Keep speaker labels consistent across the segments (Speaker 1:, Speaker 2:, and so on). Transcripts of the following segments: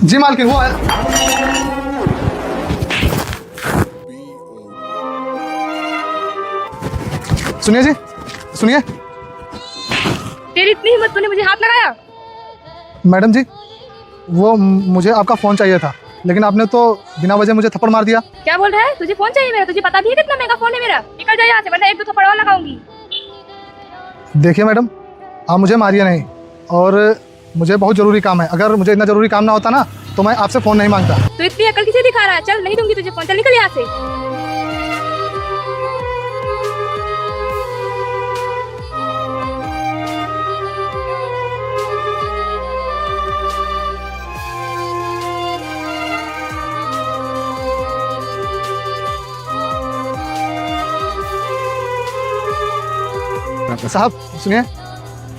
Speaker 1: जी मालकिन वो आया। सुनिए जी, सुनिए।
Speaker 2: तेरी इतनी हिम्मत, तूने मुझे हाथ लगाया?
Speaker 1: मैडम जी, वो मुझे आपका फ़ोन चाहिए था, लेकिन आपने तो बिना वजह मुझे थप्पड़ मार दिया।
Speaker 2: क्या बोल रहा है? तुझे फोन चाहिए मेरा? तुझे पता भी है कितना महंगा फोन है मेरा? निकल जा यहाँ से, वरना एक दो थप्पड़ और लगाऊंगी।
Speaker 1: देखिए मैडम, आप मुझे मारिए नहीं, और मुझे बहुत ज़रूरी काम है। अगर मुझे इतना ज़रूरी काम ना होता ना, तो मैं आपसे फ़ोन नहीं मांगता।
Speaker 2: तू इतनी अकल किसे दिखा रहा है? चल, नहीं दूंगी तुझे फोन, चल निकल यहाँ से।
Speaker 1: साहब सुनिए।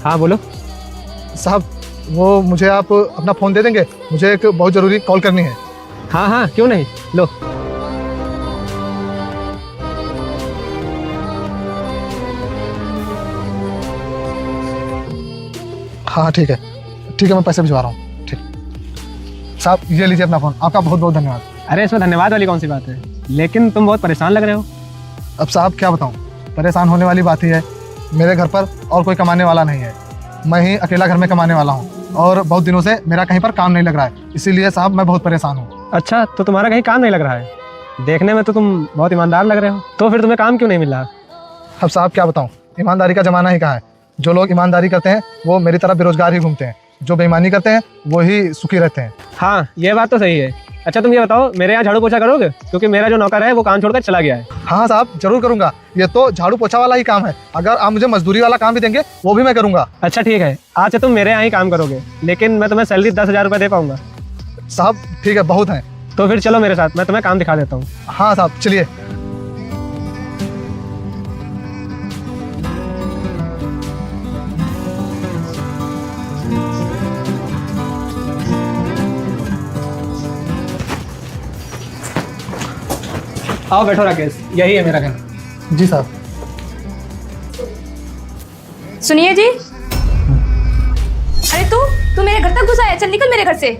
Speaker 3: हाँ बोलो।
Speaker 1: साहब, वो मुझे आप अपना फ़ोन दे देंगे? मुझे एक बहुत ज़रूरी कॉल करनी है।
Speaker 3: हाँ हाँ क्यों नहीं, लो।
Speaker 1: हाँ ठीक है, ठीक है, मैं पैसे भिजवा रहा हूँ। ठीक साहब, ये लीजिए अपना फ़ोन। आपका बहुत बहुत धन्यवाद।
Speaker 3: अरे इसमें धन्यवाद वाली कौन सी बात है, लेकिन तुम बहुत परेशान लग रहे हो।
Speaker 1: अब साहब क्या बताऊँ, परेशान होने वाली बात ही है। मेरे घर पर और कोई कमाने वाला नहीं है, मैं ही अकेला घर में कमाने वाला हूँ, और बहुत दिनों से मेरा कहीं पर काम नहीं लग रहा है। इसीलिए साहब मैं बहुत परेशान हूँ।
Speaker 3: अच्छा, तो तुम्हारा कहीं काम नहीं लग रहा है? देखने में तो तुम बहुत ईमानदार लग रहे हो, तो फिर तुम्हें काम क्यों नहीं मिल रहा?
Speaker 1: अब साहब क्या बताऊँ, ईमानदारी का ज़माना ही कहाँ है। जो लोग ईमानदारी करते हैं वो मेरी तरह बेरोजगार ही घूमते हैं, जो बेईमानी करते हैं वो ही सुखी रहते हैं।
Speaker 3: हाँ ये बात तो सही है। अच्छा तुम ये बताओ, मेरे यहाँ झाड़ू पोछा करोगे? क्योंकि मेरा जो नौकर है वो काम छोड़कर चला गया है।
Speaker 1: हाँ साहब, जरूर करूँगा। ये तो झाड़ू पोछा वाला ही काम है, अगर आप मुझे मजदूरी वाला काम भी देंगे वो भी मैं करूँगा।
Speaker 3: अच्छा ठीक है, आज से तुम मेरे यहाँ ही काम करोगे, लेकिन मैं तुम्हें सैलरी 10,000 रुपये दे पाऊंगा।
Speaker 1: साहब ठीक है, बहुत हैं।
Speaker 3: तो फिर चलो मेरे साथ, मैं तुम्हें काम दिखा देता हूँ।
Speaker 1: हाँ साहब चलिए।
Speaker 3: आओ बैठो राकेश, यही है मेरा घर।
Speaker 1: जी साहब।
Speaker 2: सुनिए जी। अरे तू मेरे घर तक घुसा है, चल निकल मेरे घर से।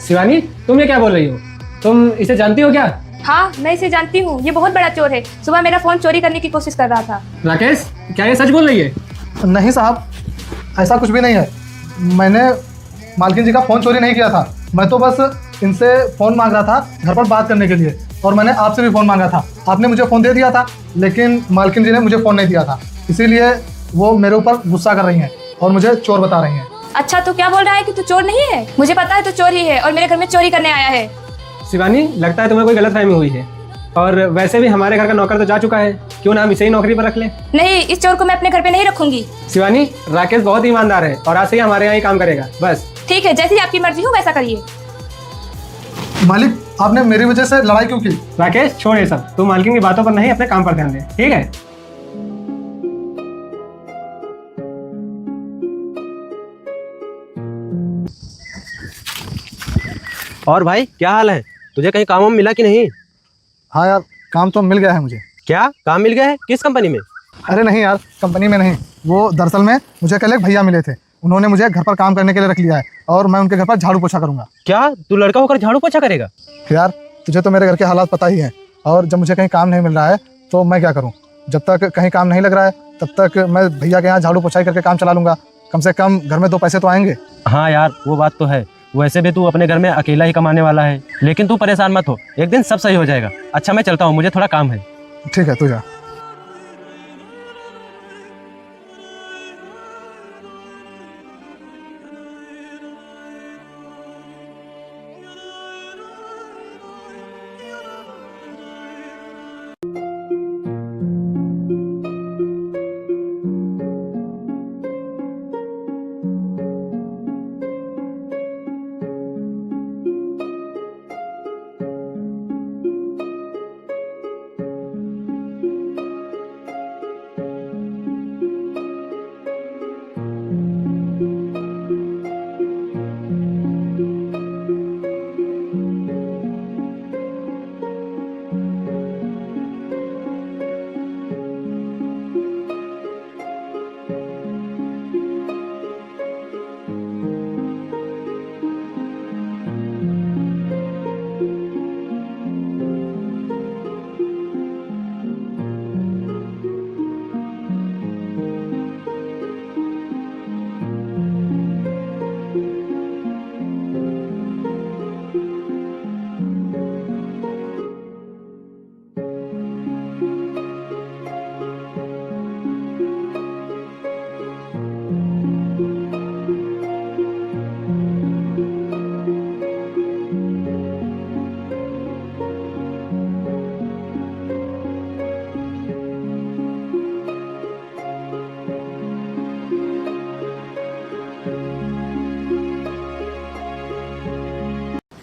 Speaker 3: शिवानी तुम ये क्या बोल रही हो? तुम इसे जानती हो क्या?
Speaker 2: हाँ, मैं इसे जानती हूँ, ये बहुत बड़ा चोर है। सुबह मेरा फोन चोरी करने की कोशिश कर रहा था।
Speaker 3: राकेश क्या ये सच बोल रही है?
Speaker 1: नहीं साहब, ऐसा कुछ भी नहीं है। मैंने मालकिन जी का फ़ोन चोरी नहीं किया था, मैं तो बस इनसे फ़ोन मांग रहा था घर पर बात करने के लिए, और मैंने आपसे भी फ़ोन मांगा था। आपने मुझे फ़ोन दे दिया था, लेकिन मालकिन जी ने मुझे फ़ोन नहीं दिया था, इसीलिए वो मेरे ऊपर गुस्सा कर रही हैं और मुझे चोर बता रही हैं।
Speaker 2: अच्छा, तो क्या बोल रहा है कि तू चोर नहीं है? मुझे पता है तू चोर ही है और मेरे घर में चोरी करने आया है।
Speaker 3: शिवानी लगता है तुम्हें कोई गलतफहमी हुई है, और वैसे भी हमारे घर का नौकर तो जा चुका है, क्यों ना हम इसे ही नौकरी पर रख लें।
Speaker 2: नहीं, इस चोर को मैं अपने घर पे नहीं रखूंगी।
Speaker 3: शिवानी राकेश बहुत ईमानदार है और आज से ही हमारे यहाँ ही काम करेगा, बस।
Speaker 2: ठीक है, जैसी आपकी मर्जी हो वैसा करिए।
Speaker 1: मालिक, आपने मेरी वजह से लड़ाई क्यों की?
Speaker 3: राकेश छोड़ ये सब, तू मालकिन की बातों पर नहीं अपने काम पर ध्यान दे, ठीक है?
Speaker 4: और भाई क्या हाल है? तुझे कहीं काम वाम मिला कि नहीं?
Speaker 1: हाँ यार, काम तो मिल गया है मुझे।
Speaker 4: क्या काम मिल गया है? किस कंपनी में?
Speaker 1: अरे नहीं यार, कंपनी में नहीं। वो दरअसल में मुझे कल एक भैया मिले थे, उन्होंने मुझे घर पर काम करने के लिए रख लिया है, और मैं उनके घर पर झाड़ू पोछा करूँगा।
Speaker 4: क्या तू लड़का होकर झाड़ू पोछा करेगा?
Speaker 1: यार तुझे तो मेरे घर के हालात पता ही हैं, और जब मुझे कहीं काम नहीं मिल रहा है तो मैं क्या करूं? जब तक कहीं काम नहीं लग रहा है तब तक मैं भैया के यहाँ झाड़ू पोछाई करके काम चला लूँगा। कम से कम घर में 2 पैसे तो आएंगे।
Speaker 4: हाँ यार वो बात तो है। वैसे भी तू अपने घर में अकेला ही कमाने वाला है, लेकिन तू परेशान मत हो, एक दिन सब सही हो जाएगा। अच्छा मैं चलता हूँ, मुझे थोड़ा काम है।
Speaker 1: ठीक है, तू जा।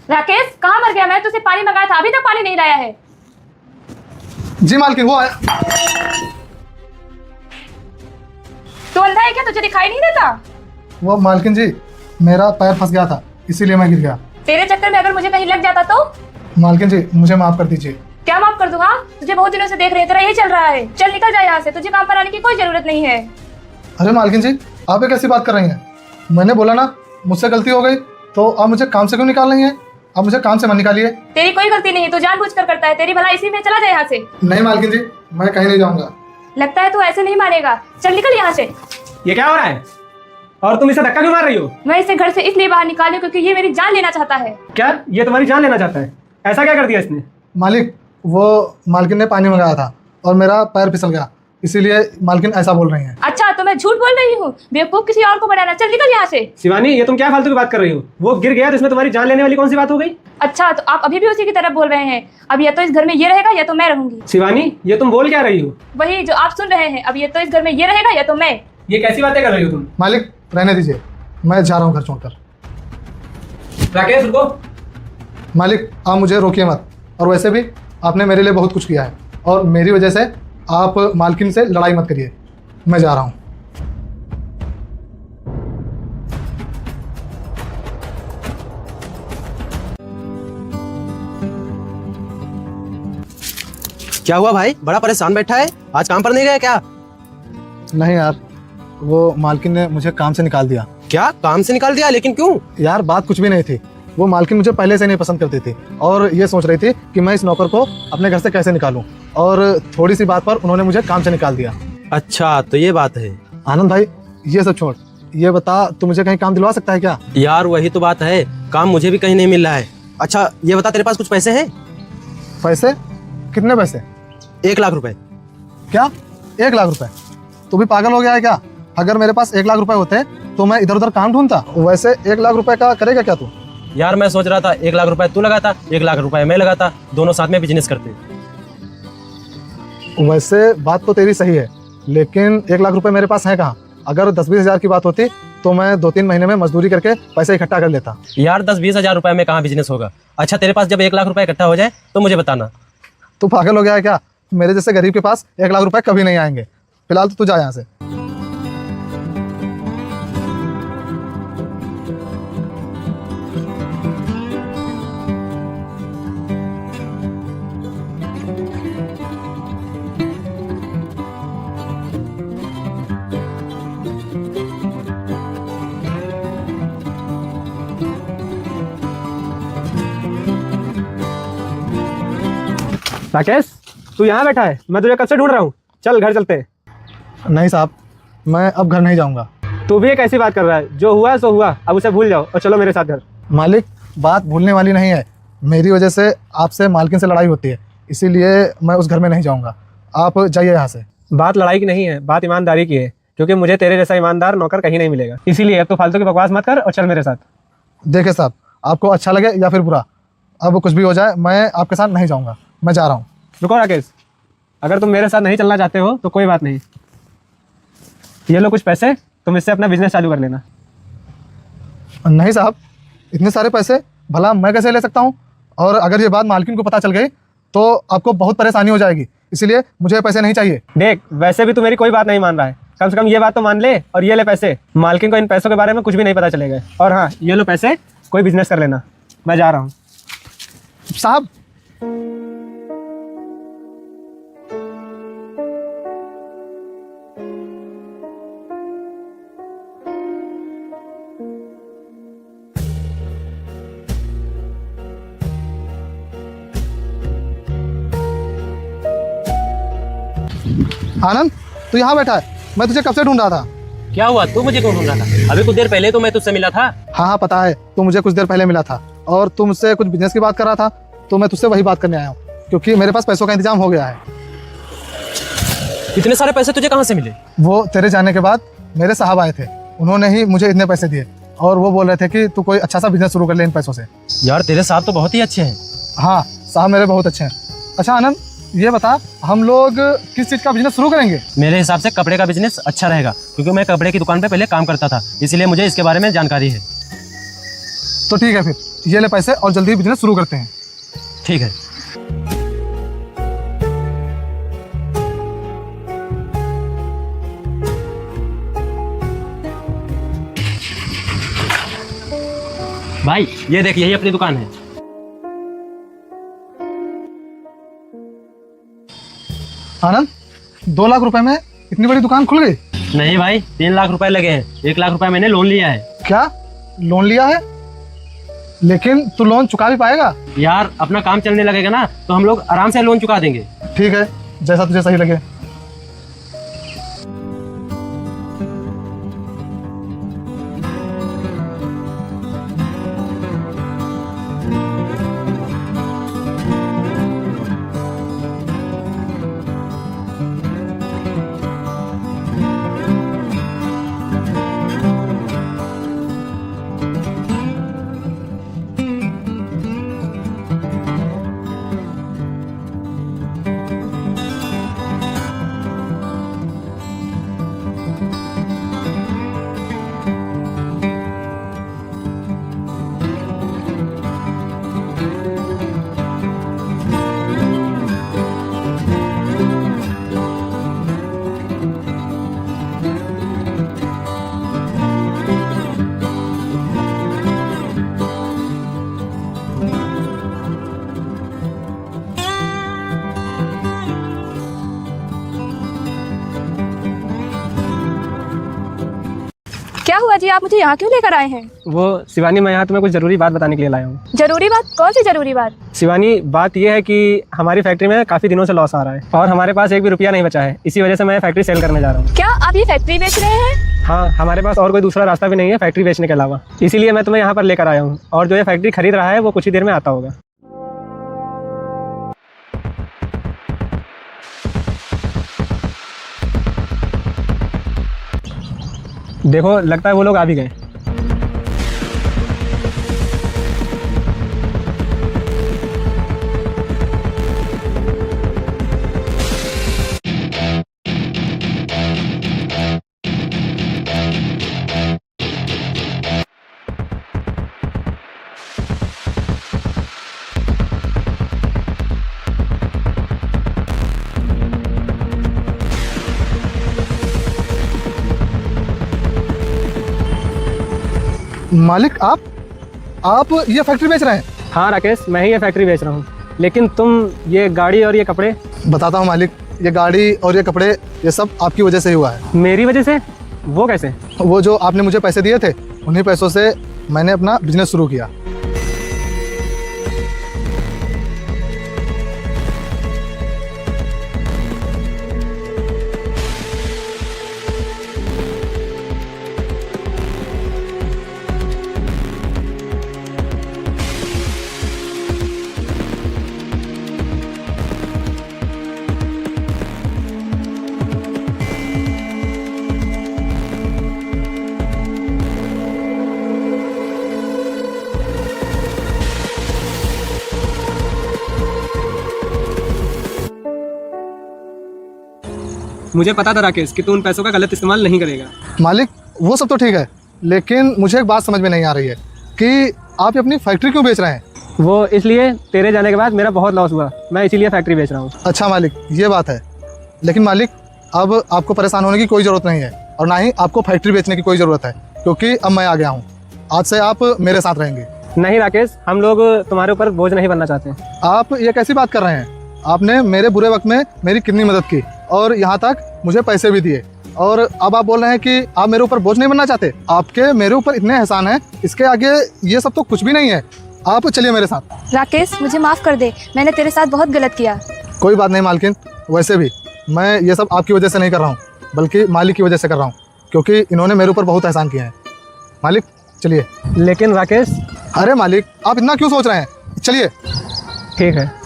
Speaker 2: राकेश कहाँ मर गया? मैं तुझसे पानी मंगाया था, अभी तक पानी नहीं लाया है।
Speaker 1: जी मालकिन, वो आया।
Speaker 2: तू अंधा है क्या? तुझे दिखाई नहीं देता?
Speaker 1: वो मालकिन जी, मेरा पैर फंस गया था, इसीलिए मैं गिर गया।
Speaker 2: तेरे चक्कर में अगर मुझे कहीं लग जाता तो?
Speaker 1: मालकिन जी, मुझे माफ कर दीजिए।
Speaker 2: क्या माफ कर दूंगा? तुझे बहुत दिनों से देख रहे हैं, तेरा यही चल रहा है। चल निकल जा यहाँ से, तुझे काम पर आने की कोई जरूरत नहीं है।
Speaker 1: अरे मालकिन जी, आप ये कैसी बात कर रही हैं? मैंने बोला ना मुझसे गलती हो गई, तो आप मुझे काम से क्यों निकाल रही हैं? आप मुझे काम से मत निकालिए।
Speaker 2: तेरी कोई गलती नहीं है, तू जानबूझकर करता है। तेरी भला इसी में, चला जा यहाँ से।
Speaker 1: नहीं मालकिन जी, मैं कहीं नहीं जाऊंगा।
Speaker 2: लगता है तू ऐसे नहीं मानेगा। चल निकल यहाँ से।
Speaker 3: ये क्या हो रहा है? और तुम इसे धक्का क्यों मार रही हो?
Speaker 2: मैं इसे घर से इसलिए बाहर निकाली क्योंकि ये मेरी जान लेना चाहता है।
Speaker 3: क्या ये तुम्हारी जान लेना चाहता है? ऐसा क्या कर दिया इसने?
Speaker 1: मालिक, वो मालकिन ने पानी मंगाया था और मेरा पैर फिसल गया, इसीलिए मालकिन ऐसा बोल रही हैं।
Speaker 2: अच्छा, तो मैं झूठ बोल रही हूँ? बेवकूफ किसी और को बनाना। चल निकल यहाँ से।
Speaker 3: शिवानी, ये तुम क्या फालतू की बात कर रही हो? वो गिर गया तो इसमें तुम्हारी जान लेने वाली कौन सी बात हो गई?
Speaker 2: अच्छा, तो आप अभी भी उसी की तरफ बोल रहे हैं। अब या तो इस घर में ये रहेगा या तो मैं रहूंगी।
Speaker 3: शिवानी, ये तुम बोल क्या रही हो?
Speaker 2: वही जो आप सुन रहे हैं। अब या तो इस घर में ये रहेगा या तो मैं।
Speaker 3: ये कैसी बातें कर रही हो तुम?
Speaker 1: मालिक रहने दीजिए, मैं जा रहा हूँ घर छोड़कर।
Speaker 3: राकेश रुको।
Speaker 1: मालिक, आप मुझे रोकिए मत। और वैसे भी आपने मेरे लिए बहुत कुछ किया है और मेरी वजह से आप मालकिन से लड़ाई मत करिए। मैं जा रहा हूँ।
Speaker 4: क्या हुआ भाई, बड़ा परेशान बैठा है? आज काम पर नहीं गया क्या?
Speaker 1: नहीं यार, वो मालकिन ने मुझे काम से निकाल दिया।
Speaker 4: क्या काम से निकाल दिया? लेकिन क्यों?
Speaker 1: यार बात कुछ भी नहीं थी। वो मालकिन मुझे पहले से नहीं पसंद करती थी और ये सोच रही थी कि मैं इस नौकर को अपने घर से कैसे निकालूं, और थोड़ी सी बात पर उन्होंने मुझे काम से निकाल दिया।
Speaker 4: अच्छा, तो ये बात है।
Speaker 1: आनंद भाई, ये सब छोड़, ये बता तू मुझे कहीं काम दिलवा सकता है क्या?
Speaker 4: यार वही तो बात है, काम मुझे भी कहीं नहीं मिल रहा है। अच्छा ये बता, तेरे पास कुछ पैसे हैं?
Speaker 1: पैसे? कितने पैसे?
Speaker 4: 1 लाख रुपए।
Speaker 1: क्या 1 लाख रुपए? तू भी पागल हो गया है क्या? अगर मेरे पास 1 लाख रुपए होते तो मैं इधर उधर काम ढूंढता। वैसे 1 लाख रुपए का करेगा क्या तू?
Speaker 4: यार मैं सोच रहा था 1 लाख रुपए तू लगाता, 1 लाख रुपए मैं लगाता, दोनों साथ में बिजनेस करते।
Speaker 1: वैसे बात तो तेरी सही है, लेकिन 1 लाख रुपए मेरे पास है कहाँ? अगर 10-20 हजार की बात होती तो मैं 2-3 महीने में मजदूरी करके पैसे इकट्ठा कर लेता।
Speaker 4: यार 10-20 हजार रुपए में कहाँ बिजनेस होगा? अच्छा तेरे पास जब 1 लाख रुपए इकट्ठा हो जाए तो मुझे बताना।
Speaker 1: तू पागल हो गया है क्या? मेरे जैसे गरीब के पास 1 लाख रुपए कभी नहीं आएंगे। फिलहाल तो तू जा यहाँ से।
Speaker 3: राकेश, तू यहाँ बैठा है? मैं तुझे कब से ढूंढ रहा हूँ। चल घर चलते हैं।
Speaker 1: नहीं साहब, मैं अब घर नहीं जाऊंगा।
Speaker 3: तू भी एक ऐसी बात कर रहा है, जो हुआ सो हुआ, अब उसे भूल जाओ और चलो मेरे साथ घर।
Speaker 1: मालिक, बात भूलने वाली नहीं है। मेरी वजह से आपसे मालकिन से लड़ाई होती है, इसीलिए मैं उस घर में नहीं जाऊंगा। आप जाइए यहाँ से।
Speaker 3: बात लड़ाई की नहीं है, बात ईमानदारी की है, क्योंकि मुझे तेरे जैसा ईमानदार नौकर कहीं नहीं मिलेगा। इसीलिए अब तो फालतू की बकवास मत कर और चल मेरे साथ।
Speaker 1: देखिए साहब, आपको अच्छा लगे या फिर बुरा, अब कुछ भी हो जाए मैं आपके साथ नहीं जाऊंगा। मैं जा रहा हूँ।
Speaker 3: रुको राकेश, अगर तुम मेरे साथ नहीं चलना चाहते हो तो कोई बात नहीं, ये लो कुछ पैसे, तुम इससे अपना बिजनेस चालू कर लेना।
Speaker 1: नहीं साहब, इतने सारे पैसे भला मैं कैसे ले सकता हूँ? और अगर ये बात मालकिन को पता चल गई तो आपको बहुत परेशानी हो जाएगी, इसलिए मुझे पैसे नहीं चाहिए।
Speaker 3: देख, वैसे भी तू मेरी कोई बात नहीं मान रहा है, कम से कम ये बात तो मान ले और ये ले पैसे। मालकिन को इन पैसों के बारे में कुछ भी नहीं पता चलेगा। और हाँ, ये लो पैसे, कोई बिजनेस कर लेना। मैं जा रहा हूँ।
Speaker 1: साहब, आनंद, तू यहाँ बैठा है? मैं तुझे कब से ढूंढ रहा था।
Speaker 4: क्या हुआ, तू मुझे क्यों ढूंढ रहा था? अभी कुछ देर पहले तो मैं तुझसे मिला था।
Speaker 1: हाँ हाँ पता है, तू मुझे कुछ देर पहले मिला था और तू मुझसे कुछ बिजनेस की बात कर रहा था, तो मैं तुझसे वही बात करने आया हूँ, क्योंकि मेरे पास पैसों का इंतजाम हो गया है।
Speaker 4: इतने सारे पैसे तुझे कहाँ से मिले?
Speaker 1: वो तेरे जाने के बाद मेरे साहब आए थे, उन्होंने ही मुझे इतने पैसे दिए और वो बोल रहे थे कि तू कोई अच्छा सा बिजनेस शुरू कर ले इन पैसों से।
Speaker 4: यार तेरे साहब तो बहुत ही अच्छे हैं।
Speaker 1: हाँ, साहब मेरे बहुत अच्छे हैं। अच्छा आनंद, ये बता हम लोग किस चीज़ का बिजनेस शुरू करेंगे?
Speaker 4: मेरे हिसाब से कपड़े का बिजनेस अच्छा रहेगा, क्योंकि मैं कपड़े की दुकान पे पहले काम करता था, इसीलिए मुझे इसके बारे में जानकारी है।
Speaker 1: तो ठीक है, फिर ये ले पैसे और जल्दी बिजनेस शुरू करते हैं।
Speaker 4: ठीक है। भाई ये देख, यही अपनी दुकान है।
Speaker 1: आनंद, 2 लाख रुपए में इतनी बड़ी दुकान खुल गई?
Speaker 4: नहीं भाई, 3 लाख रुपए लगे हैं। 1 लाख रुपए मैंने लोन लिया है।
Speaker 1: क्या लोन लिया है? लेकिन तू लोन चुका भी पाएगा?
Speaker 4: यार अपना काम चलने लगेगा ना तो हम लोग आराम से लोन चुका देंगे।
Speaker 1: ठीक है, जैसा तुझे सही लगे।
Speaker 2: क्या हुआ जी, आप मुझे यहाँ क्यों लेकर आए हैं?
Speaker 3: वो शिवानी, मैं यहाँ तुम्हें कुछ ज़रूरी बात बताने के लिए लाया हूँ।
Speaker 2: जरूरी बात? कौन सी जरूरी बात?
Speaker 3: शिवानी, बात यह है कि हमारी फैक्ट्री में काफ़ी दिनों से लॉस आ रहा है और हमारे पास एक भी रुपया नहीं बचा है। इसी वजह से मैं फैक्ट्री सेल करने जा रहा हूँ।
Speaker 2: क्या आप ये फैक्ट्री बेच रहे हैं?
Speaker 3: हाँ, हमारे पास और कोई दूसरा रास्ता भी नहीं है फैक्ट्री बेचने के अलावा। इसीलिए मैं तुम्हें यहाँ पर लेकर आया हूँ और जो ये फैक्ट्री खरीद रहा है वो कुछ ही देर में आता होगा। देखो, लगता है वो लोग आ भी गए।
Speaker 1: मालिक, आप ये फैक्ट्री बेच रहे हैं?
Speaker 3: हाँ राकेश, मैं ही ये फैक्ट्री बेच रहा हूँ, लेकिन तुम ये गाड़ी और ये कपड़े।
Speaker 1: बताता हूँ मालिक, ये गाड़ी और ये कपड़े ये सब आपकी वजह से ही हुआ है।
Speaker 3: मेरी वजह से? वो कैसे?
Speaker 1: वो जो आपने मुझे पैसे दिए थे, उन्हीं पैसों से मैंने अपना बिजनेस शुरू किया।
Speaker 3: मुझे पता था राकेश कि तू उन पैसों का गलत इस्तेमाल नहीं करेगा।
Speaker 1: मालिक, वो सब तो ठीक है, लेकिन मुझे एक बात समझ में नहीं आ रही है कि आप अपनी फैक्ट्री क्यों बेच रहे हैं?
Speaker 3: वो इसलिए, तेरे जाने के बाद मेरा बहुत लॉस हुआ, मैं इसीलिए फैक्ट्री बेच रहा हूँ।
Speaker 1: अच्छा मालिक, ये बात है। लेकिन मालिक, अब आपको परेशान होने की कोई ज़रूरत नहीं है और ना ही आपको फैक्ट्री बेचने की कोई ज़रूरत है, क्योंकि अब मैं आ गया हूँ। आज से आप मेरे साथ रहेंगे।
Speaker 3: नहीं राकेश, हम लोग तुम्हारे ऊपर बोझ नहीं बनना चाहते।
Speaker 1: आप ये कैसी बात कर रहे हैं? आपने मेरे बुरे वक्त में मेरी कितनी मदद की और यहाँ तक मुझे पैसे भी दिए, और अब आप बोल रहे हैं कि आप मेरे ऊपर बोझ नहीं बनना चाहते? आपके मेरे ऊपर इतने एहसान हैं, इसके आगे ये सब तो कुछ भी नहीं है। आप चलिए मेरे साथ।
Speaker 2: राकेश, मुझे माफ कर दे, मैंने तेरे साथ बहुत गलत किया।
Speaker 1: कोई बात नहीं मालकिन, वैसे भी मैं ये सब आपकी वजह से नहीं कर रहा हूँ, बल्कि मालिक की वजह से कर रहा हूँ, क्योंकि इन्होंने मेरे ऊपर बहुत एहसान किए हैं। मालिक चलिए।
Speaker 3: लेकिन राकेश।
Speaker 1: अरे मालिक, आप इतना क्यों सोच रहे हैं? चलिए।
Speaker 3: ठीक है।